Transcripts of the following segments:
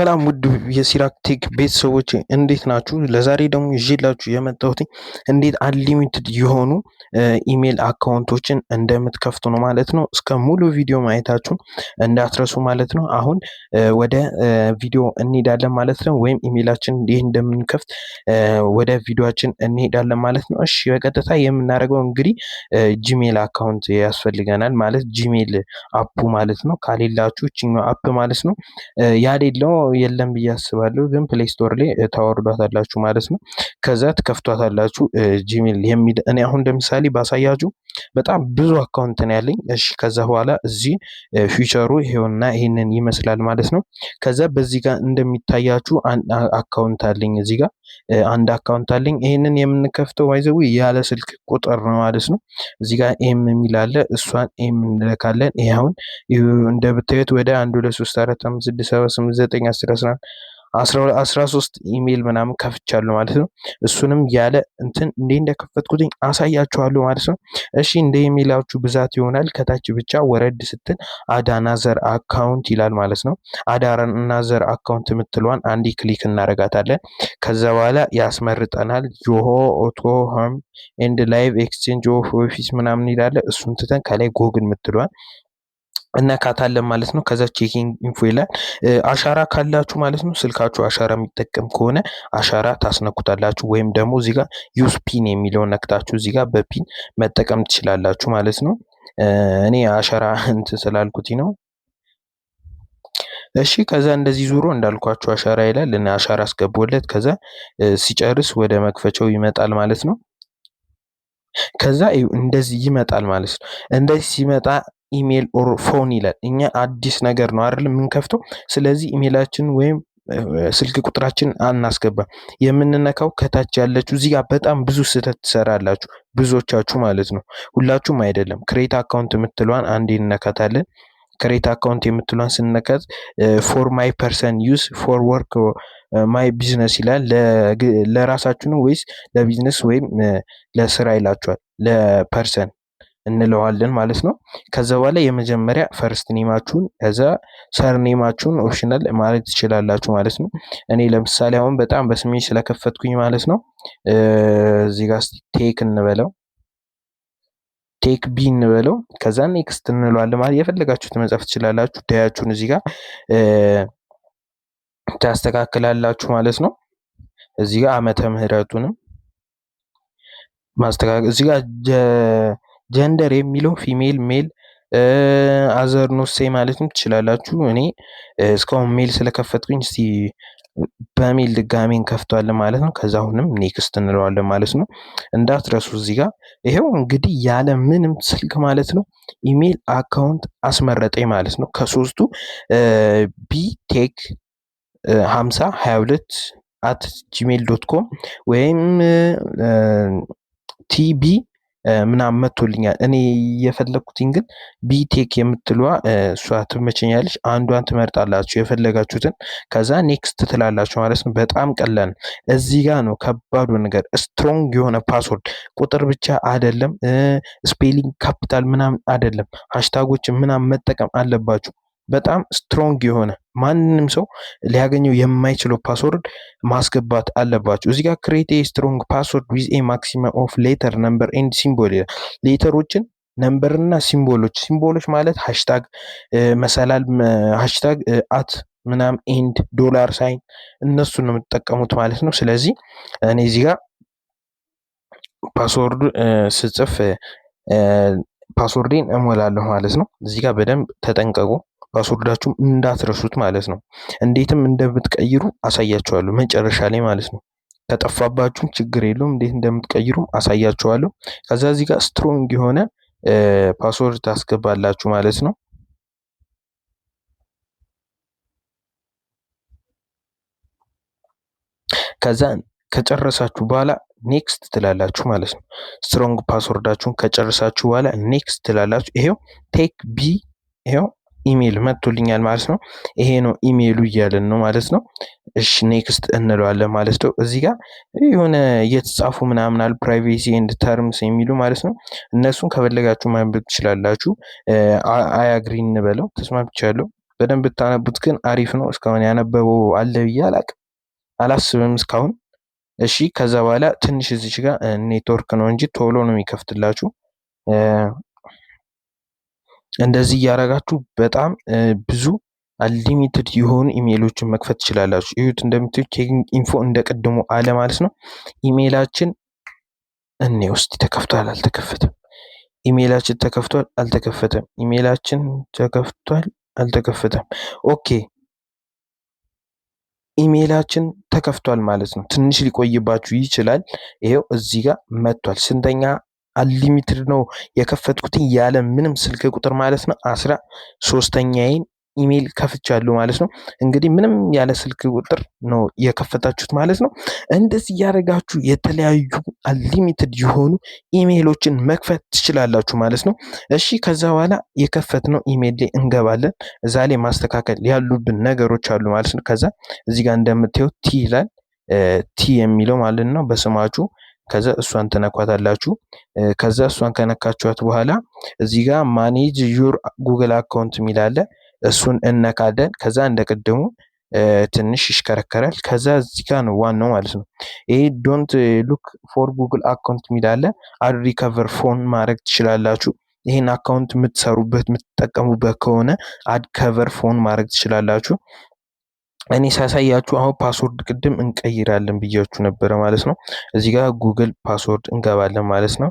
ሰላም ውድ የሲራክ ቴክ ቤተሰቦች እንዴት ናችሁ? ለዛሬ ደግሞ ይዤላችሁ የመጣሁት እንዴት አንሊሚትድ የሆኑ ኢሜል አካውንቶችን እንደምትከፍቱ ነው ማለት ነው። እስከ ሙሉ ቪዲዮ ማየታችሁን እንዳትረሱ ማለት ነው። አሁን ወደ ቪዲዮ እንሄዳለን ማለት ነው። ወይም ኢሜላችን እንዴት እንደምንከፍት ወደ ቪዲዮአችን እንሄዳለን ማለት ነው። እሺ በቀጥታ የምናደርገው እንግዲህ ጂሜል አካውንት ያስፈልገናል ማለት ጂሜል አፑ ማለት ነው። ካሌላችሁ እቺኛው አፕ ማለት ነው ያሌለው የለም ብዬ አስባለሁ። ግን ፕሌይ ስቶር ላይ ታወርዷታላችሁ ማለት ነው። ከዛ ትከፍቷታላችሁ ጂሜል የሚል እኔ አሁን ለምሳሌ ባሳያችሁ በጣም ብዙ አካውንት ነው ያለኝ። እሺ ከዛ በኋላ እዚህ ፊቸሩ ይሄውና ይሄንን ይመስላል ማለት ነው። ከዛ በዚህ ጋር እንደሚታያችሁ አካውንት አለኝ እዚህ ጋር አንድ አካውንት አለኝ። ይሄንን የምንከፍተው ባይዘው ያለ ስልክ ቁጥር ነው ማለት ነው። እዚህ ጋር ኤም የሚል አለ። እሷን ኤም እንለካለን። ይሄ አሁን እንደምታዩት ወደ 1 2 3 4 5 6 7 8 9 10 11 13 ኢሜል ምናምን ከፍቻለሁ ማለት ነው። እሱንም ያለ እንትን እንዴ እንደከፈትኩትኝ አሳያችኋለሁ ማለት ነው። እሺ እንደ ኢሜላችሁ ብዛት ይሆናል። ከታች ብቻ ወረድ ስትል አዳናዘር አካውንት ይላል ማለት ነው። አዳናዘር አካውንት የምትለዋን አንዴ ክሊክ እናረጋታለን። ከዛ በኋላ ያስመርጠናል። ጆሆ ኦቶ ሆም ኤንድ ላይቭ ኤክስቼንጅ ኦፍ ኦፊስ ምናምን ይላል። እሱን ትተን ከላይ ጎግል የምትለዋን እነካታለን ማለት ነው። ከዛ ቼኪንግ ኢንፎ ይላል። አሻራ ካላችሁ ማለት ነው ስልካችሁ አሻራ የሚጠቀም ከሆነ አሻራ ታስነኩታላችሁ። ወይም ደግሞ እዚህ ጋር ዩስ ፒን የሚለውን ነክታችሁ እዚህ ጋር በፒን መጠቀም ትችላላችሁ ማለት ነው። እኔ አሻራ እንትን ስላልኩት ነው። እሺ ከዛ እንደዚህ ዙሮ እንዳልኳችሁ አሻራ ይላል እና አሻራ አስገቡለት። ከዛ ሲጨርስ ወደ መክፈቻው ይመጣል ማለት ነው። ከዛ እንደዚህ ይመጣል ማለት ነው። እንደዚህ ሲመጣ ኢሜል ኦር ፎን ይላል። እኛ አዲስ ነገር ነው አይደል የምንከፍተው። ስለዚህ ኢሜላችን ወይም ስልክ ቁጥራችን አናስገባም። የምንነካው ከታች ያለችው እዚህ ጋር በጣም ብዙ ስህተት ትሰራላችሁ ብዙዎቻችሁ ማለት ነው። ሁላችሁም አይደለም። ክሬት አካውንት የምትሏን አንዴ እንነካታለን። ክሬት አካውንት የምትሏን ስንነካት ፎር ማይ ፐርሰን ዩዝ ፎር ወርክ ማይ ቢዝነስ ይላል። ለራሳችሁ ነው ወይስ ለቢዝነስ ወይም ለስራ ይላችኋል። ለፐርሰን እንለዋለን ማለት ነው። ከዛ በኋላ የመጀመሪያ ፈርስት ኔማችሁን ከዛ ሰር ኔማችሁን ኦፕሽናል ማለት ትችላላችሁ ማለት ነው። እኔ ለምሳሌ አሁን በጣም በስሜ ስለከፈትኩኝ ማለት ነው እዚህ ጋር ቴክ እንበለው ቴክ ቢ እንበለው። ከዛ ኔክስት እንለዋለን ማለት የፈለጋችሁት መጻፍ ትችላላችሁ። ዳያችሁን እዚህ ጋር ታስተካክላላችሁ ማለት ነው። እዚህ ጋር ዓመተ ምህረቱንም ማስተካከል እዚህ ጋር ጀንደር የሚለው ፊሜል ሜል አዘር ኖሴ ማለትም ትችላላችሁ። እኔ እስካሁን ሜል ስለከፈትኩኝ እስቲ በሜል ድጋሜ እንከፍተዋለን ማለት ነው። ከዛ አሁንም ኔክስት እንለዋለን ማለት ነው። እንዳትረሱ እዚህ ጋር ይሄው እንግዲህ ያለ ምንም ስልክ ማለት ነው ኢሜል አካውንት አስመረጠኝ ማለት ነው። ከሶስቱ ቢቴክ 5022 አት ጂሜል ዶት ኮም ወይም ቲቢ ምናምን መቶልኛል። እኔ የፈለኩትኝ ግን ቢቴክ የምትሏ እሷ ትመቸኛለች። አንዷን ትመርጣላችሁ የፈለጋችሁትን። ከዛ ኔክስት ትላላችሁ ማለት ነው። በጣም ቀላል። እዚህ ጋር ነው ከባዱ ነገር። ስትሮንግ የሆነ ፓስወርድ ቁጥር ብቻ አይደለም፣ ስፔሊንግ ካፒታል ምናምን አይደለም፣ ሃሽታጎችን ምናምን መጠቀም አለባችሁ። በጣም ስትሮንግ የሆነ ማንንም ሰው ሊያገኘው የማይችለው ፓስወርድ ማስገባት አለባችሁ። እዚህ ጋር ክሬት ስትሮንግ ፓስወርድ ዊዝ ኤ ማክሲመም ኦፍ ሌተር ነምበር ኤንድ ሲምቦል ይላል። ሌተሮችን ነምበር እና ሲምቦሎች ማለት ሃሽታግ መሰላል ሃሽታግ አት ምናምን ኤንድ ዶላር ሳይን እነሱን ነው የምትጠቀሙት ማለት ነው። ስለዚህ እኔ እዚህ ጋር ፓስወርዱ ስጽፍ ፓስወርዴን እሞላለሁ ማለት ነው። እዚህ ጋር በደንብ ተጠንቀቁ። ፓስወርዳችሁም እንዳትረሱት ማለት ነው። እንዴትም እንደምትቀይሩ አሳያችኋለሁ መጨረሻ ላይ ማለት ነው። ከጠፋባችሁም ችግር የለውም፣ እንዴት እንደምትቀይሩም አሳያችኋለሁ። ከዛ እዚህ ጋር ስትሮንግ የሆነ ፓስወርድ ታስገባላችሁ ማለት ነው። ከዛ ከጨረሳችሁ በኋላ ኔክስት ትላላችሁ ማለት ነው። ስትሮንግ ፓስወርዳችሁን ከጨረሳችሁ በኋላ ኔክስት ትላላችሁ። ይሄው ቴክ ቢ ይሄው ኢሜል መጥቶልኛል ማለት ነው። ይሄ ነው ኢሜሉ እያለን ነው ማለት ነው። እሺ ኔክስት እንለዋለን ማለት ነው። እዚህ ጋር የሆነ እየተጻፉ ምናምናል ፕራይቬሲ ኤንድ ተርምስ የሚሉ ማለት ነው። እነሱን ከፈለጋችሁ ማንበብ ትችላላችሁ። አይ አግሪ እንበለው ተስማምቻለሁ። በደንብ ብታነቡት ግን አሪፍ ነው። እስካሁን ያነበበው አለ ብዬ አላስብም እስካሁን። እሺ ከዛ በኋላ ትንሽ እዚች ጋር ኔትወርክ ነው እንጂ ቶሎ ነው የሚከፍትላችሁ። እንደዚህ እያደረጋችሁ በጣም ብዙ አንሊሚትድ የሆኑ ኢሜሎችን መክፈት ትችላላችሁ። ይሁት እንደምትዩ ቼኪንግ ኢንፎ እንደቀድሞ አለ ማለት ነው። ኢሜላችን እኔ ውስጥ ተከፍቷል አልተከፈተም? ኢሜላችን ተከፍቷል አልተከፈተም? ኢሜላችን ተከፍቷል አልተከፈተም? ኦኬ ኢሜላችን ተከፍቷል ማለት ነው። ትንሽ ሊቆይባችሁ ይችላል። ይሄው እዚህ ጋር መጥቷል። ስንተኛ አንሊሚትድ ነው የከፈትኩት ያለ ምንም ስልክ ቁጥር ማለት ነው። 13ኛዬን ኢሜል ከፍቻለሁ ማለት ነው። እንግዲህ ምንም ያለ ስልክ ቁጥር ነው የከፈታችሁት ማለት ነው። እንደዚህ እያደረጋችሁ የተለያዩ አንሊሚትድ የሆኑ ኢሜሎችን መክፈት ትችላላችሁ ማለት ነው። እሺ ከዛ በኋላ የከፈትነው ኢሜል ላይ እንገባለን። እዛ ላይ ማስተካከል ያሉብን ነገሮች አሉ ማለት ነው። ከዛ እዚህ ጋር እንደምታዩት ቲ ይላል። ቲ የሚለው ማለት ነው በስማችሁ። ከዛ እሷን ትነኳታላችሁ። ከዛ እሷን ከነካችኋት በኋላ እዚህ ጋር ማኔጅ ዩር ጉግል አካውንት የሚል አለ። እሱን እነካለን። ከዛ እንደቀደሙ ትንሽ ይሽከረከራል። ከዛ እዚህ ጋር ነው ዋናው ማለት ነው። ይሄ ዶንት ሉክ ፎር ጉግል አካውንት የሚል አለ። አድ ሪከቨር ፎን ማድረግ ትችላላችሁ። ይህን አካውንት የምትሰሩበት የምትጠቀሙበት ከሆነ አድ ከቨር ፎን ማድረግ ትችላላችሁ። እኔ ሳሳያችሁ አሁን ፓስወርድ ቅድም እንቀይራለን ብያችሁ ነበረ ማለት ነው። እዚህ ጋር ጉግል ፓስወርድ እንገባለን ማለት ነው።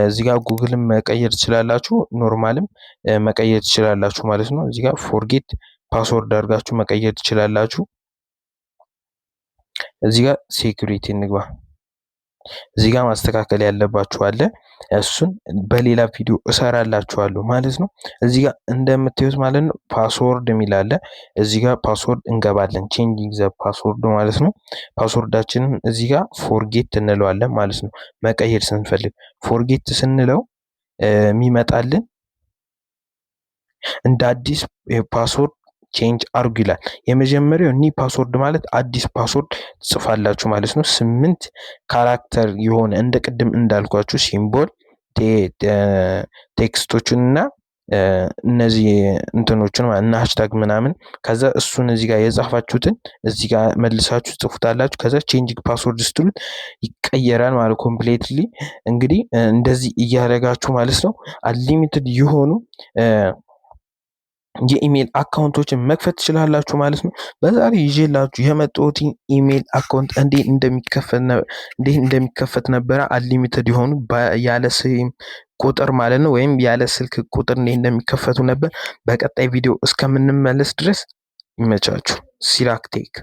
እዚህ ጋር ጉግልም መቀየር ትችላላችሁ፣ ኖርማልም መቀየር ትችላላችሁ ማለት ነው። እዚህ ጋር ፎርጌት ፓስወርድ አድርጋችሁ መቀየር ትችላላችሁ። እዚህ ጋር ሴኩሪቲ እንግባ። እዚህ ጋር ማስተካከል ያለባችሁ አለ። እሱን በሌላ ቪዲዮ እሰራላችኋለሁ ማለት ነው። እዚህ ጋር እንደምታዩት ማለት ነው ፓስወርድ የሚል አለ። እዚህ ጋር ፓስወርድ እንገባለን። ቼንጂንግ ዘ ፓስወርድ ማለት ነው። ፓስወርዳችንን እዚህ ጋር ፎርጌት እንለዋለን ማለት ነው። መቀየር ስንፈልግ ፎርጌት ስንለው የሚመጣልን እንደ አዲስ ፓስወርድ ቼንጅ አርጉ ይላል። የመጀመሪያው ኒ ፓስወርድ ማለት አዲስ ፓስወርድ ትጽፋላችሁ ማለት ነው። 8 ካራክተር የሆነ እንደ ቅድም እንዳልኳችሁ ሲምቦል ቴክስቶችን እና እነዚህ እንትኖችን እና ሃሽታግ ምናምን ከዛ እሱን እዚህ ጋር የጻፋችሁትን እዚህ ጋር መልሳችሁ ጽፉታላችሁ። ከዛ ቼንጂንግ ፓስወርድ ስትሉት ይቀየራል ማለት ኮምፕሌትሊ። እንግዲህ እንደዚህ እያደረጋችሁ ማለት ነው አንሊሚትድ የሆኑ የኢሜል አካውንቶችን መክፈት ትችላላችሁ ማለት ነው። በዛሬ ይዤላችሁ የመጣሁት ኢሜል አካውንት እንዴት እንደሚከፈት ነበረ። አንሊሚትድ የሆኑ ያለ ስም ቁጥር ማለት ነው ወይም ያለ ስልክ ቁጥር እንዴት እንደሚከፈቱ ነበር። በቀጣይ ቪዲዮ እስከምንመለስ ድረስ ይመቻችሁ። ሲራክ ቴክ